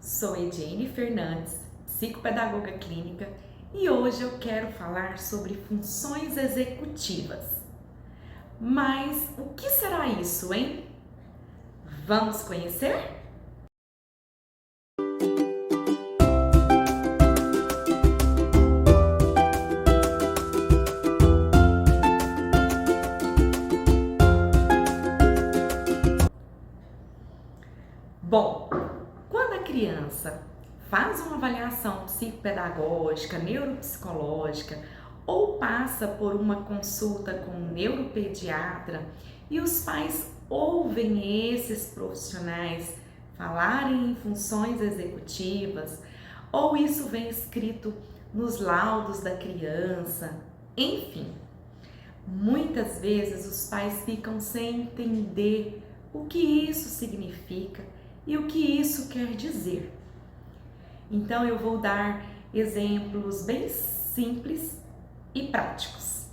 Sou Ediene Fernandes, psicopedagoga clínica, e hoje eu quero falar sobre funções executivas. Mas o que será isso, hein? Vamos conhecer? Bom, quando a criança faz uma avaliação psicopedagógica, neuropsicológica ou passa por uma consulta com um neuropediatra e os pais ouvem esses profissionais falarem em funções executivas, ou isso vem escrito nos laudos da criança, enfim, muitas vezes os pais ficam sem entender o que isso significa e o que isso quer dizer. Então eu vou dar exemplos bem simples e práticos.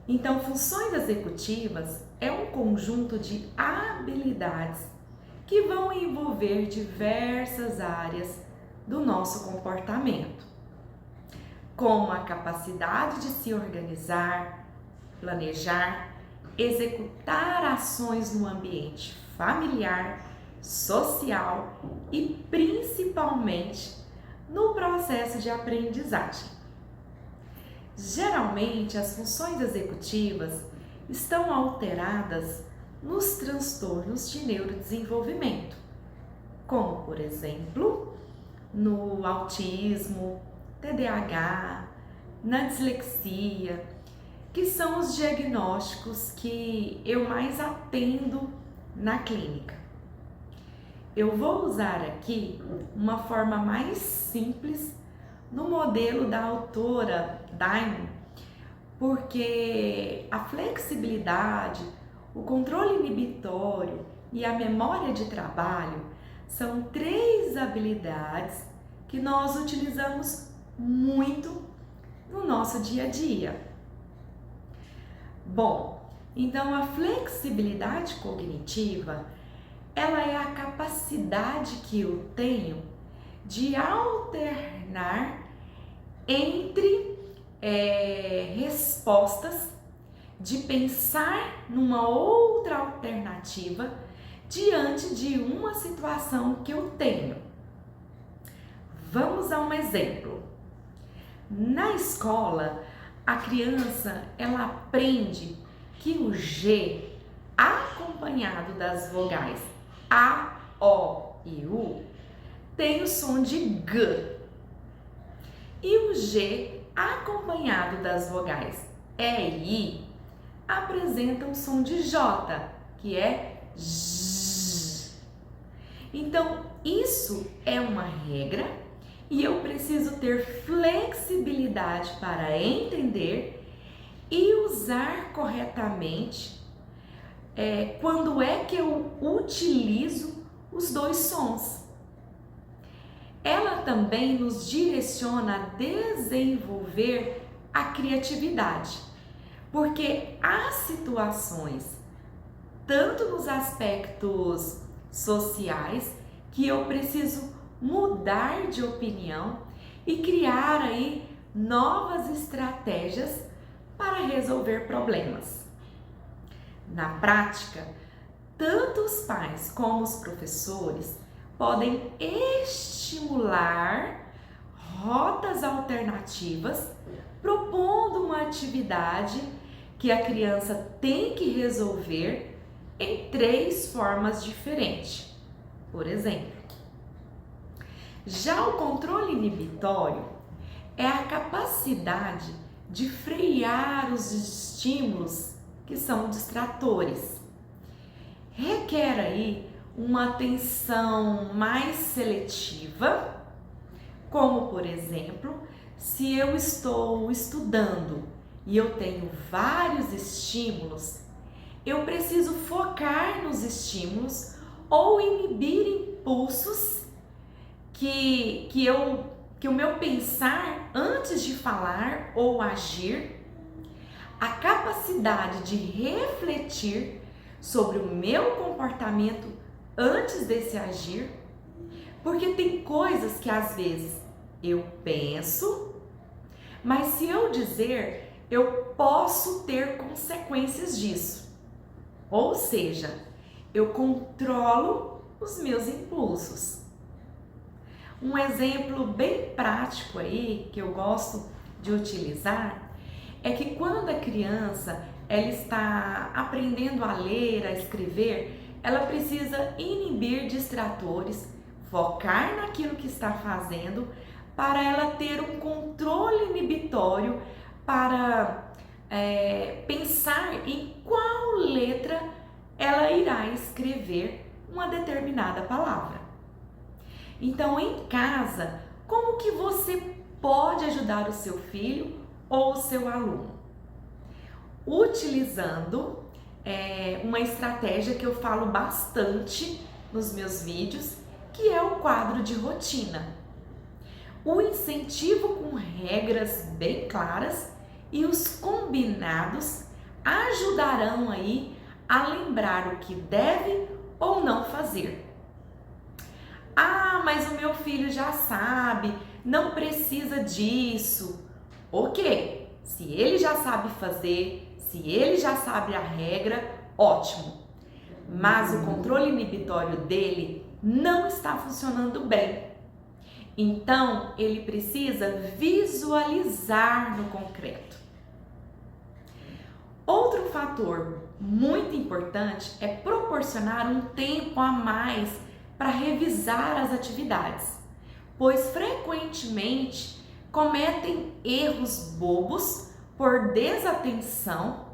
Então, funções executivas é um conjunto de habilidades que vão envolver diversas áreas do nosso comportamento, como a capacidade de se organizar, planejar, executar ações no ambiente familiar, social e principalmente no processo de aprendizagem. Geralmente, as funções executivas estão alteradas nos transtornos de neurodesenvolvimento, como, por exemplo, no autismo, TDAH, na dislexia, que são os diagnósticos que eu mais atendo na clínica. Eu vou usar aqui uma forma mais simples no modelo da autora Diamond, porque a flexibilidade, o controle inibitório e a memória de trabalho são três habilidades que nós utilizamos muito no nosso dia a dia. Bom, então a flexibilidade cognitiva, ela é a capacidade que eu tenho de alternar entre respostas, de pensar numa outra alternativa diante de uma situação que eu tenho. Vamos a um exemplo. Na escola, a criança ela aprende que o G, acompanhado das vogais A, O e U, tem o som de G. E o G, acompanhado das vogais E e I, apresenta o som de J, que é J. Então, isso é uma regra e eu preciso ter flexibilidade para entender e usar corretamente quando é que eu utilizo os dois sons. Ela também nos direciona a desenvolver a criatividade, porque há situações, tanto nos aspectos sociais, que eu preciso mudar de opinião e criar aí novas estratégias para resolver problemas. Na prática, tanto os pais como os professores podem estimular rotas alternativas, propondo uma atividade que a criança tem que resolver em três formas diferentes. Por exemplo, já o controle inibitório é a capacidade de frear os estímulos que são distratores. Requer aí uma atenção mais seletiva, como por exemplo, se eu estou estudando e eu tenho vários estímulos, eu preciso focar nos estímulos ou inibir impulsos que o meu pensar antes de falar ou agir, a capacidade de refletir sobre o meu comportamento antes desse agir, Porque tem coisas que às vezes eu penso, mas se eu dizer, eu posso ter consequências disso. Ou seja, eu controlo os meus impulsos. Um exemplo bem prático aí, que eu gosto de utilizar, é que quando a criança ela está aprendendo a ler, a escrever, ela precisa inibir distratores, focar naquilo que está fazendo, para ela ter um controle inibitório para pensar em qual letra ela irá escrever uma determinada palavra. Então, em casa, como que você pode ajudar o seu filho ou o seu aluno? Utilizando uma estratégia que eu falo bastante nos meus vídeos, que é o quadro de rotina. O incentivo com regras bem claras e os combinados ajudarão aí a lembrar o que deve ou não fazer. Ah, mas o meu filho já sabe, não precisa disso. Ok, se ele já sabe fazer, se ele já sabe a regra, ótimo. Mas o controle inibitório dele não está funcionando bem. Então, ele precisa visualizar no concreto. Outro fator muito importante é proporcionar um tempo a mais para revisar as atividades, pois frequentemente cometem erros bobos por desatenção,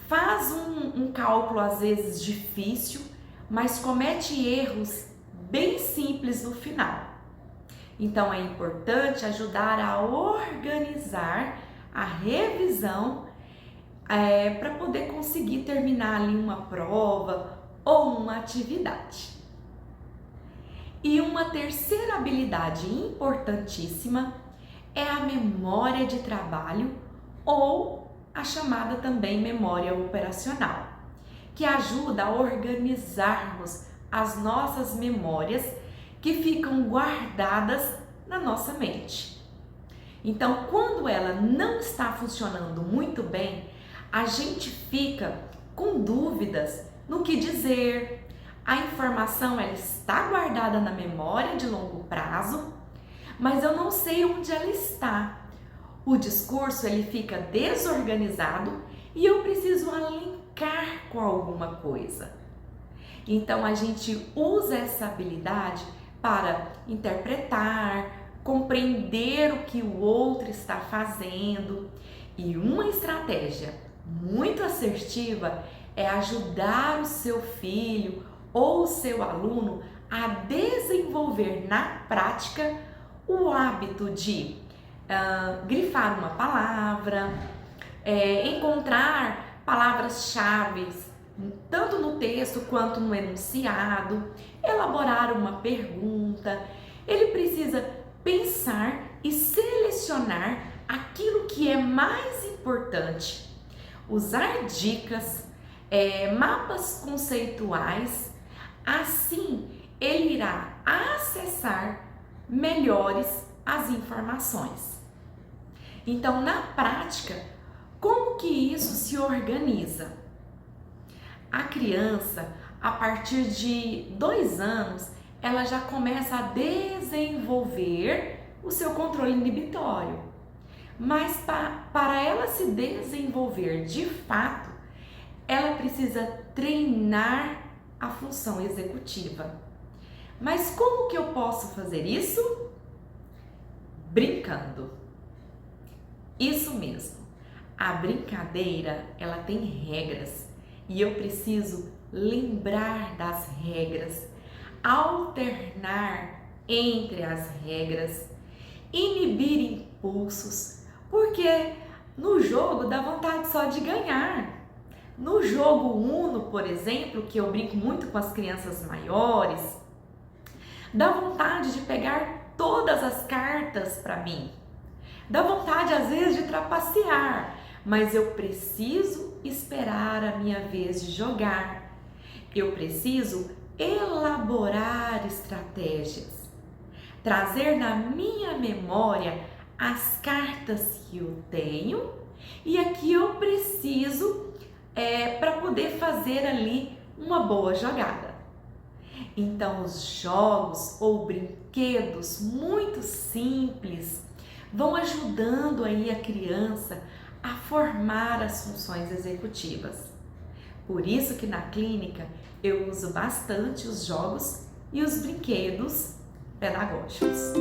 faz um cálculo às vezes difícil, mas comete erros bem simples no final. Então é importante ajudar a organizar a revisão para poder conseguir terminar ali uma prova ou uma atividade. E uma terceira habilidade importantíssima é a memória de trabalho ou a chamada também memória operacional, que ajuda a organizarmos as nossas memórias que ficam guardadas na nossa mente. Então, quando ela não está funcionando muito bem, a gente fica com dúvidas no que dizer. A informação ela está guardada na memória de longo prazo, mas eu não sei onde ela está. O discurso ele fica desorganizado e eu preciso linkar com alguma coisa. Então a gente usa essa habilidade para interpretar, compreender o que o outro está fazendo. E uma estratégia muito assertiva é ajudar o seu filho ou o seu aluno a desenvolver na prática o hábito de grifar uma palavra, encontrar palavras-chave tanto no texto quanto no enunciado, elaborar uma pergunta. Ele precisa pensar e selecionar aquilo que é mais importante, usar dicas, mapas conceituais, assim ele irá acessar melhores as informações. Então, na prática, como que isso se organiza? A criança, a partir de 2 anos, ela já começa a desenvolver o seu controle inibitório. Mas para ela se desenvolver de fato, ela precisa treinar a função executiva. Mas como que eu posso fazer isso? Brincando. Isso mesmo. A brincadeira, ela tem regras e eu preciso lembrar das regras, alternar entre as regras, inibir impulsos, porque no jogo dá vontade só de ganhar. No jogo Uno, por exemplo, que eu brinco muito com as crianças maiores, dá vontade de pegar todas as cartas para mim. Dá vontade às vezes de trapacear, mas eu preciso esperar a minha vez de jogar. Eu preciso elaborar estratégias. trazer na minha memória as cartas que eu tenho e a que eu preciso para poder fazer ali uma boa jogada. Então, os jogos ou brinquedos muito simples vão ajudando aí a criança a formar as funções executivas. Por isso que na clínica eu uso bastante os jogos e os brinquedos pedagógicos.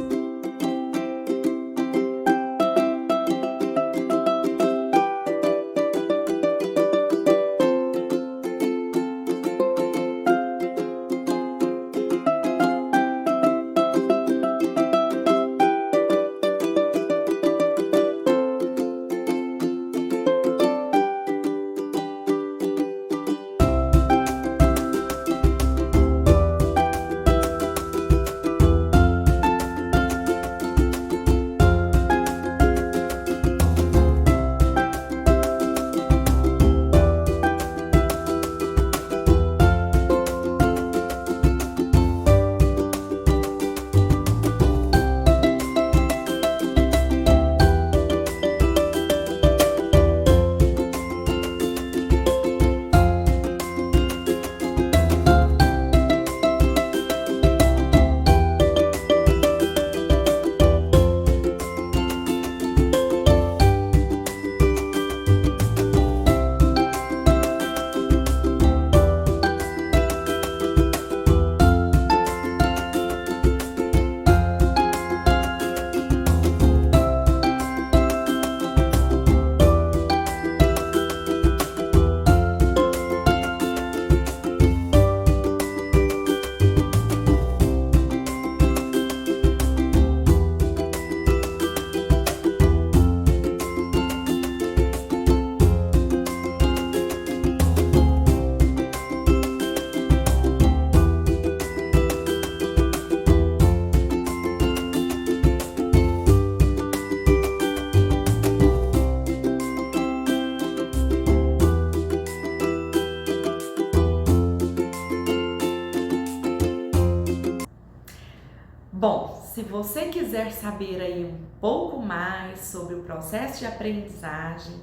Bom, se você quiser saber aí um pouco mais sobre o processo de aprendizagem,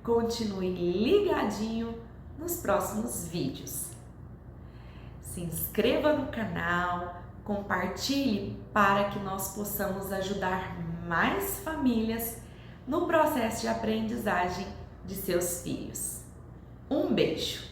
continue ligadinho nos próximos vídeos. Se inscreva no canal, compartilhe para que nós possamos ajudar mais famílias no processo de aprendizagem de seus filhos. Um beijo!